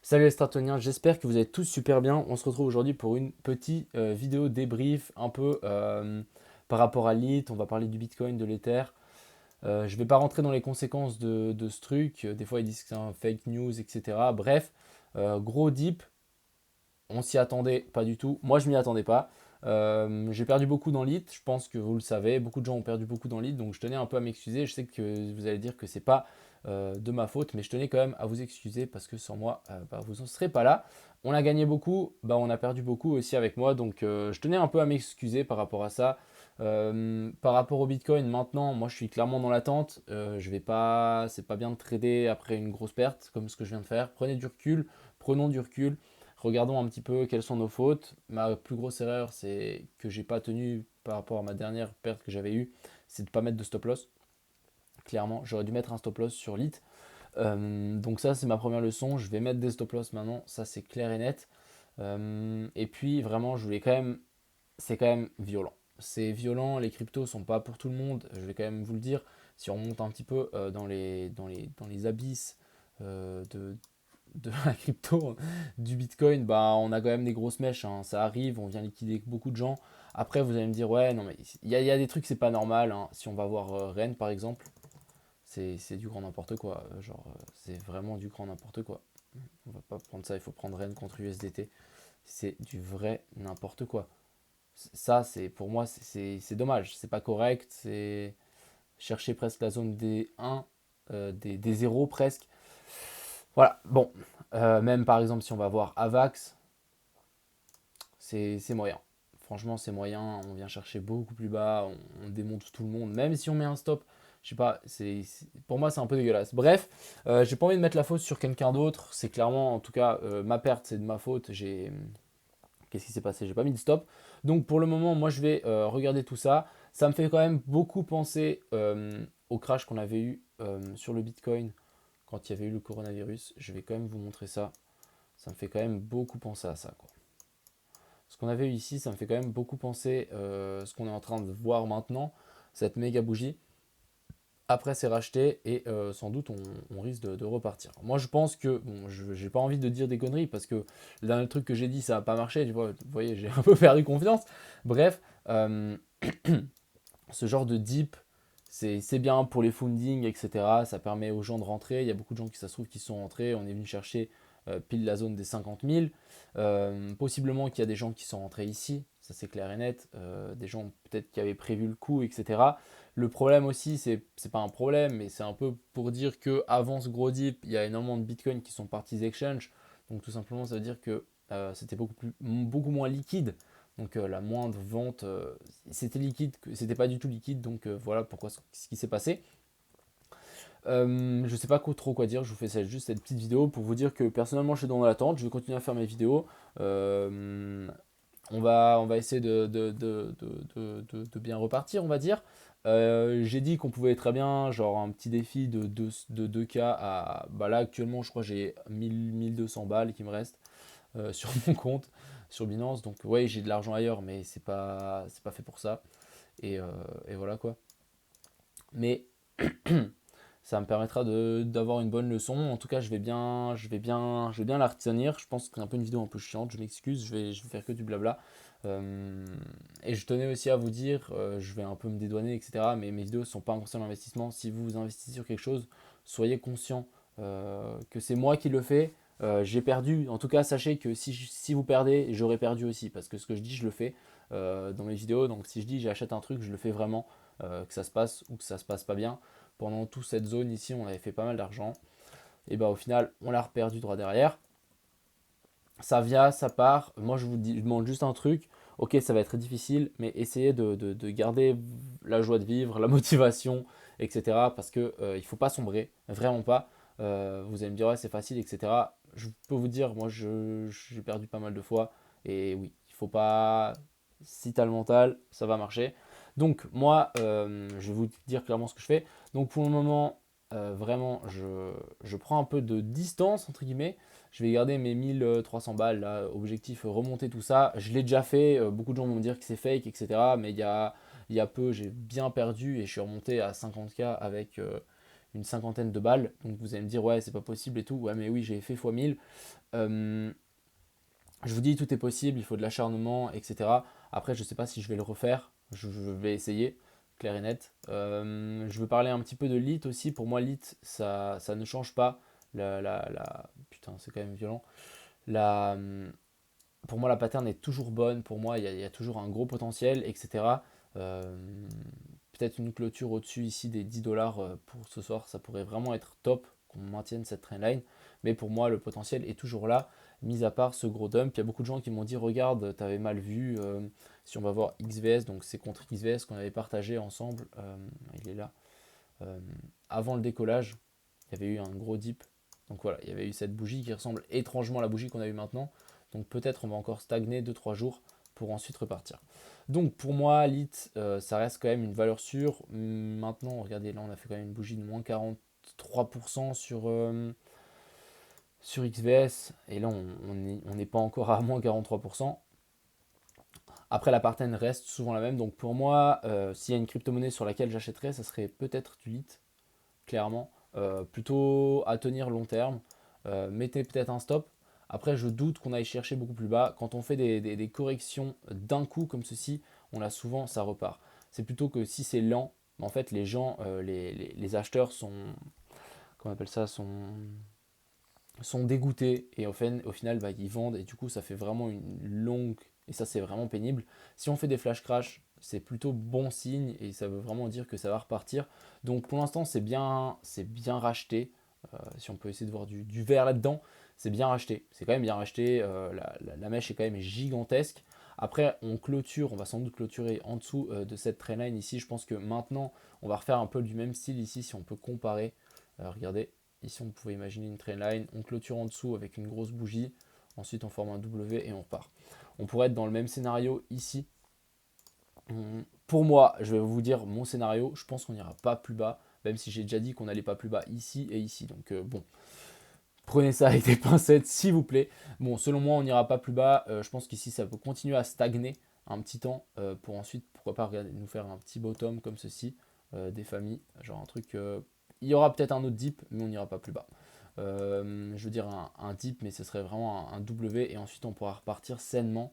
Salut les Stratoniens, j'espère que vous allez tous super bien. On se retrouve aujourd'hui pour une petite vidéo débrief un peu par rapport à l'IT. On va parler du Bitcoin, de l'Ether. Je ne vais pas rentrer dans les conséquences de ce truc. Des fois, ils disent que c'est un fake news, etc. Bref, gros dip. On s'y attendait pas du tout. Moi, je m'y attendais pas. J'ai perdu beaucoup dans l'IT. Je pense que vous le savez. Beaucoup de gens ont perdu beaucoup dans l'IT. Donc, je tenais un peu à m'excuser. Je sais que vous allez dire que c'est pas de ma faute, mais je tenais quand même à vous excuser parce que sans moi, vous n'en serez pas là. On a gagné beaucoup, on a perdu beaucoup aussi avec moi, donc je tenais un peu à m'excuser par rapport à ça. Par rapport au Bitcoin, maintenant, moi je suis clairement dans l'attente. Je vais pas, c'est pas bien de trader après une grosse perte comme ce que je viens de faire. Prenez du recul, prenons du recul. Regardons un petit peu quelles sont nos fautes. Ma plus grosse erreur, c'est que j'ai pas tenu par rapport à ma dernière perte que j'avais eue, c'est de ne pas mettre de stop loss. Clairement, j'aurais dû mettre un stop loss sur l'IT. Donc ça, c'est ma première leçon. Je vais mettre des stop loss maintenant. Ça, c'est clair et net. Et puis, vraiment, je voulais quand même... C'est quand même violent. C'est violent. Les cryptos sont pas pour tout le monde. Je vais quand même vous le dire. Si on monte un petit peu dans les abysses de la crypto, du Bitcoin, on a quand même des grosses mèches, hein. Ça arrive, on vient liquider beaucoup de gens. Après, vous allez me dire, ouais, non, mais il y a des trucs, c'est pas normal, hein. Si on va voir Rennes, par exemple, c'est du grand n'importe quoi. C'est vraiment du grand n'importe quoi. On va pas prendre ça, il faut prendre Rennes contre USDT. C'est du vrai n'importe quoi. Ça, c'est pour moi, c'est dommage. C'est pas correct. C'est chercher presque la zone des 1, des 0 presque. Voilà, bon. Même par exemple, si on va voir Avax, c'est moyen. Franchement, c'est moyen. On vient chercher beaucoup plus bas. On démonte tout le monde. Même si on met un stop, je sais pas, pour moi, c'est un peu dégueulasse. Bref, j'ai pas envie de mettre la faute sur quelqu'un d'autre. C'est clairement, en tout cas, ma perte, c'est de ma faute. Qu'est-ce qui s'est passé? J'ai pas mis de stop. Donc pour le moment, moi, je vais regarder tout ça. Ça me fait quand même beaucoup penser au crash qu'on avait eu sur le Bitcoin quand il y avait eu le coronavirus. Je vais quand même vous montrer ça. Ça me fait quand même beaucoup penser à ça, quoi. Ce qu'on avait eu ici, ça me fait quand même beaucoup penser ce qu'on est en train de voir maintenant, cette méga bougie. Après, c'est racheté et sans doute on risque de repartir. Moi, je pense que, bon, je n'ai pas envie de dire des conneries parce que le dernier truc que j'ai dit, ça n'a pas marché. Vous voyez, j'ai un peu perdu confiance. Bref, ce genre de dip, c'est bien pour les funding, etc. Ça permet aux gens de rentrer. Il y a beaucoup de gens qui, ça se trouve, qui sont rentrés. On est venu chercher pile la zone des 50 000. Possiblement qu'il y a des gens qui sont rentrés ici, ça c'est clair et net. Des gens peut-être qui avaient prévu le coup, etc. Le problème aussi, c'est pas un problème, mais c'est un peu pour dire que avant ce gros dip, il y a énormément de bitcoins qui sont partis exchange. Donc tout simplement, ça veut dire que c'était beaucoup moins liquide. Donc la moindre vente, c'était liquide, c'était pas du tout liquide. Donc voilà pourquoi ce qui s'est passé. Je sais pas trop quoi dire, je vous fais juste cette petite vidéo pour vous dire que personnellement je suis dans l'attente, je vais continuer à faire mes vidéos. On va essayer de bien repartir, on va dire. J'ai dit qu'on pouvait très bien, genre un petit défi de 2K à. Là actuellement, je crois que j'ai 1200 balles qui me restent sur mon compte, sur Binance. Donc, ouais, j'ai de l'argent ailleurs, mais c'est pas fait pour ça. Et, euh, et voilà quoi. Mais ça me permettra d'avoir une bonne leçon. En tout cas, je vais bien la retenir. Je pense que c'est un peu une vidéo un peu chiante. Je m'excuse, je vais faire que du blabla. Et je tenais aussi à vous dire, je vais un peu me dédouaner, etc. Mais mes vidéos ne sont pas un conseil d'investissement. Si vous investissez sur quelque chose, soyez conscient que c'est moi qui le fais. J'ai perdu. En tout cas, sachez que si vous perdez, j'aurais perdu aussi. Parce que ce que je dis, je le fais dans mes vidéos. Donc si je dis j'achète un truc, je le fais vraiment. Que ça se passe ou que ça se passe pas bien. Pendant toute cette zone ici, on avait fait pas mal d'argent. Et au final, on l'a reperdu droit derrière. Ça vient, ça part. Moi, je demande juste un truc. Ok, ça va être difficile, mais essayez de garder la joie de vivre, la motivation, etc. Parce que il faut pas sombrer, vraiment pas. Vous allez me dire, ouais, c'est facile, etc. Je peux vous dire, moi, j'ai perdu pas mal de fois. Et oui, il faut pas. Si tu as le mental, ça va marcher. Donc, moi, je vais vous dire clairement ce que je fais. Donc, pour le moment, vraiment, je prends un peu de distance, entre guillemets. Je vais garder mes 1300 balles, là, objectif remonter tout ça. Je l'ai déjà fait, beaucoup de gens vont me dire que c'est fake, etc. Mais il y a peu, j'ai bien perdu et je suis remonté à 50K avec une cinquantaine de balles. Donc vous allez me dire, ouais, c'est pas possible et tout. Ouais, mais oui, j'ai fait fois 1000. Euh, je vous dis, tout est possible, il faut de l'acharnement, etc. Après, je sais pas si je vais le refaire. Je vais essayer, clair et net. Je veux parler un petit peu de l'IT aussi. Pour moi, l'IT, ça ne change pas. Putain, c'est quand même violent. La, pour moi, la pattern est toujours bonne. Pour moi, il y a toujours un gros potentiel, etc. Euh, Peut-être une clôture au-dessus ici des 10 dollars pour ce soir, ça pourrait vraiment être top qu'on maintienne cette trendline. Mais pour moi, le potentiel est toujours là, mis à part ce gros dump. Il y a beaucoup de gens qui m'ont dit, regarde, tu avais mal vu. Si on va voir XVS, donc c'est contre XVS qu'on avait partagé ensemble. Il est là. Euh, Avant le décollage, il y avait eu un gros dip. Donc voilà, il y avait eu cette bougie qui ressemble étrangement à la bougie qu'on a eue maintenant. Donc peut-être on va encore stagner 2-3 jours pour ensuite repartir. Donc pour moi, LIT, ça reste quand même une valeur sûre. Maintenant, regardez, là on a fait quand même une bougie de moins 43% sur XVS. Et là, on n'est pas encore à moins 43%. Après, la partaine reste souvent la même. Donc pour moi, s'il y a une crypto-monnaie sur laquelle j'achèterais, ça serait peut-être du LIT, clairement. Plutôt à tenir long terme. Mettez peut-être un stop. Après, je doute qu'on aille chercher beaucoup plus bas. Quand on fait des corrections d'un coup comme ceci, on a souvent, ça repart. C'est plutôt que si c'est lent, en fait, les gens, les acheteurs sont, comment on appelle ça, sont dégoûtés et au final, bah, ils vendent et du coup, ça fait vraiment une longue, et ça, c'est vraiment pénible. Si on fait des flash crash, c'est plutôt bon signe et ça veut vraiment dire que ça va repartir. Donc pour l'instant, c'est bien racheté. Si on peut essayer de voir du vert là-dedans, c'est bien racheté. C'est quand même bien racheté. La mèche est quand même gigantesque. Après, on va sans doute clôturer en dessous de cette trendline ici. Je pense que maintenant, on va refaire un peu du même style ici si on peut comparer. Regardez, ici on pouvait imaginer une trendline. On clôture en dessous avec une grosse bougie. Ensuite, on forme un W et on repart. On pourrait être dans le même scénario ici. Pour moi, je vais vous dire mon scénario. Je pense qu'on n'ira pas plus bas, même si j'ai déjà dit qu'on n'allait pas plus bas ici et ici. Donc bon, prenez ça avec des pincettes, s'il vous plaît. Bon, selon moi, on n'ira pas plus bas. Je pense qu'ici, ça peut continuer à stagner un petit temps pour ensuite, pourquoi pas, regarder, nous faire un petit bottom comme ceci, des familles, genre un truc. Il y aura peut-être un autre dip, mais on n'ira pas plus bas. Je veux dire un dip, mais ce serait vraiment un W et ensuite on pourra repartir sainement.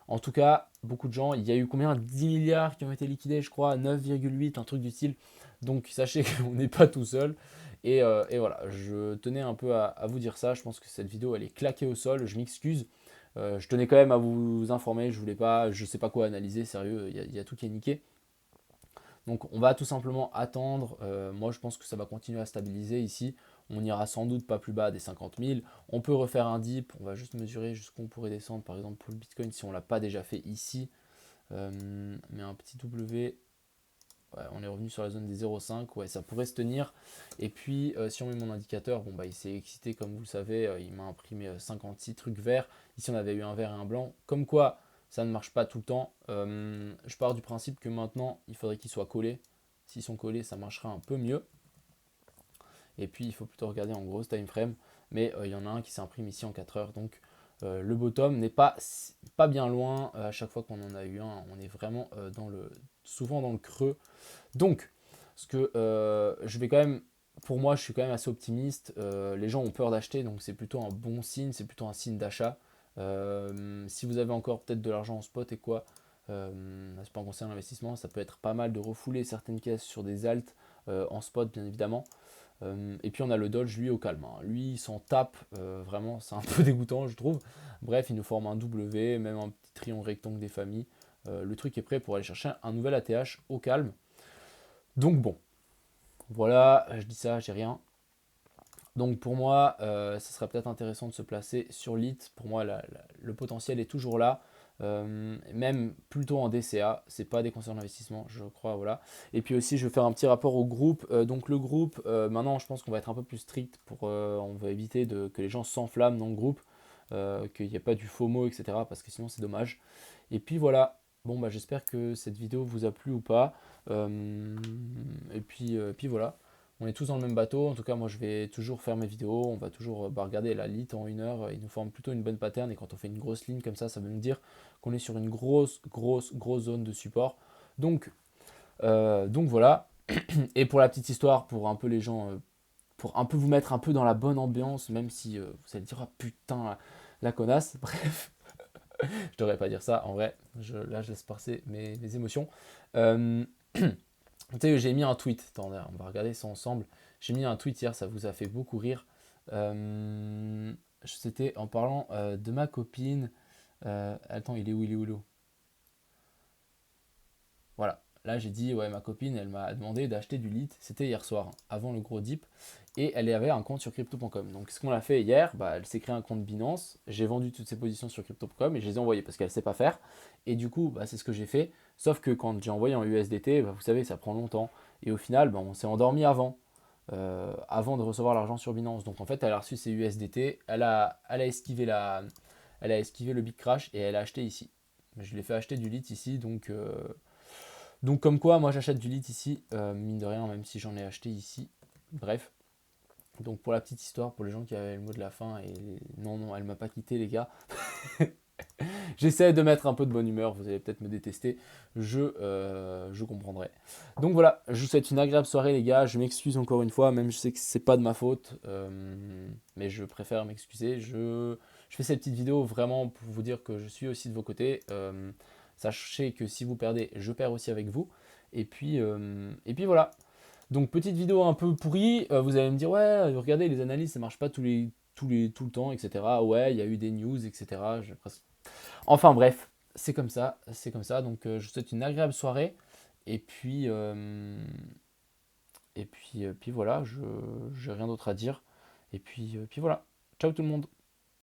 En tout cas, beaucoup de gens, il y a eu combien? 10 milliards qui ont été liquidés, je crois, 9,8, un truc du style. Donc sachez qu'on n'est pas tout seul. Et voilà, je tenais un peu à vous dire ça. Je pense que cette vidéo, elle est claquée au sol. Je m'excuse. Je tenais quand même à vous informer. Je voulais pas, je sais pas quoi analyser, sérieux, il y a tout qui est niqué. Donc on va tout simplement attendre. Moi je pense que ça va continuer à stabiliser ici. On ira sans doute pas plus bas des 50 000. On peut refaire un dip. On va juste mesurer jusqu'où on pourrait descendre. Par exemple pour le Bitcoin si on ne l'a pas déjà fait ici. Mais un petit W. Ouais, on est revenu sur la zone des 0,5. Ouais, ça pourrait se tenir. Et puis si on met mon indicateur, bon bah il s'est excité comme vous le savez. Il m'a imprimé 56 trucs verts. Ici on avait eu un vert et un blanc. Comme quoi ça ne marche pas tout le temps. Je pars du principe que maintenant, il faudrait qu'ils soient collés. S'ils sont collés, ça marchera un peu mieux. Et puis, il faut plutôt regarder en grosse time frame. Mais il y en a un qui s'imprime ici en 4 heures. Donc, le bottom n'est pas bien loin. À chaque fois qu'on en a eu un, on est vraiment souvent dans le creux. Donc, ce que je vais quand même, pour moi, je suis quand même assez optimiste. Les gens ont peur d'acheter, donc c'est plutôt un bon signe, c'est plutôt un signe d'achat. Si vous avez encore peut-être de l'argent en spot et quoi, c'est pas un conseil d'investissement, ça peut être pas mal de refouler certaines caisses sur des alts en spot, bien évidemment. Et puis on a le Dodge, lui, au calme, hein. Lui, il s'en tape, vraiment, c'est un peu dégoûtant, je trouve. Bref, il nous forme un W, même un petit triangle rectangle des familles. Le truc est prêt pour aller chercher un nouvel ATH au calme. Donc bon, voilà, je dis ça, j'ai rien. Donc pour moi, ça serait peut-être intéressant de se placer sur l'IT. Pour moi, le potentiel est toujours là. Même plutôt en DCA, c'est pas des conseils d'investissement, je crois, voilà. Et puis aussi, je vais faire un petit rapport au groupe. Donc le groupe, maintenant, je pense qu'on va être un peu plus strict on va éviter que les gens s'enflamment dans le groupe, qu'il n'y ait pas du FOMO, etc. Parce que sinon, c'est dommage. Et puis voilà. Bon, bah, j'espère que cette vidéo vous a plu ou pas. Et puis voilà. On est tous dans le même bateau. En tout cas, moi, je vais toujours faire mes vidéos. On va toujours regarder la lit en 1 heure. Il nous forme plutôt une bonne pattern. Et quand on fait une grosse ligne comme ça veut nous dire qu'on est sur une grosse zone de support. Donc voilà. Et pour la petite histoire, pour un peu les gens pour un peu vous mettre un peu dans la bonne ambiance, même si vous allez dire, oh putain, la connasse. Bref, je devrais pas dire ça, en vrai, là je laisse passer mes émotions. Euh, Tu sais, j'ai mis un tweet, attendez, on va regarder ça ensemble. J'ai mis un tweet hier, ça vous a fait beaucoup rire. C'était en parlant de ma copine. Attends, il est où? Voilà. Là, j'ai dit, ouais, ma copine, elle m'a demandé d'acheter du lit. C'était hier soir, hein, avant le gros dip. Et elle avait un compte sur crypto.com. Donc, ce qu'on a fait hier, bah, elle s'est créé un compte Binance. J'ai vendu toutes ses positions sur crypto.com et je les ai envoyées parce qu'elle ne sait pas faire. Et du coup, bah, c'est ce que j'ai fait. Sauf que quand j'ai envoyé en USDT, bah, vous savez, ça prend longtemps. Et au final, bah, on s'est endormi avant de recevoir l'argent sur Binance. Donc, en fait, elle a reçu ses USDT. Elle a esquivé le big crash et elle a acheté ici. Je lui ai fait acheter du lit ici. Donc comme quoi, moi j'achète du lit ici, mine de rien, même si j'en ai acheté ici. Bref. Donc pour la petite histoire, pour les gens qui avaient le mot de la fin, et non, non, elle m'a pas quitté les gars. J'essaie de mettre un peu de bonne humeur, vous allez peut-être me détester, je comprendrai. Donc voilà, je vous souhaite une agréable soirée les gars, je m'excuse encore une fois, même je sais que c'est pas de ma faute, mais je préfère m'excuser. Je fais cette petite vidéo vraiment pour vous dire que je suis aussi de vos côtés. Sachez que si vous perdez, je perds aussi avec vous. Et puis voilà. Donc petite vidéo un peu pourrie, vous allez me dire ouais, regardez les analyses, ça marche pas tout le temps, etc. Ouais, il y a eu des news, etc. Enfin bref, c'est comme ça. Donc je vous souhaite une agréable soirée. Et puis voilà, je n'ai rien d'autre à dire. Et puis voilà. Ciao tout le monde.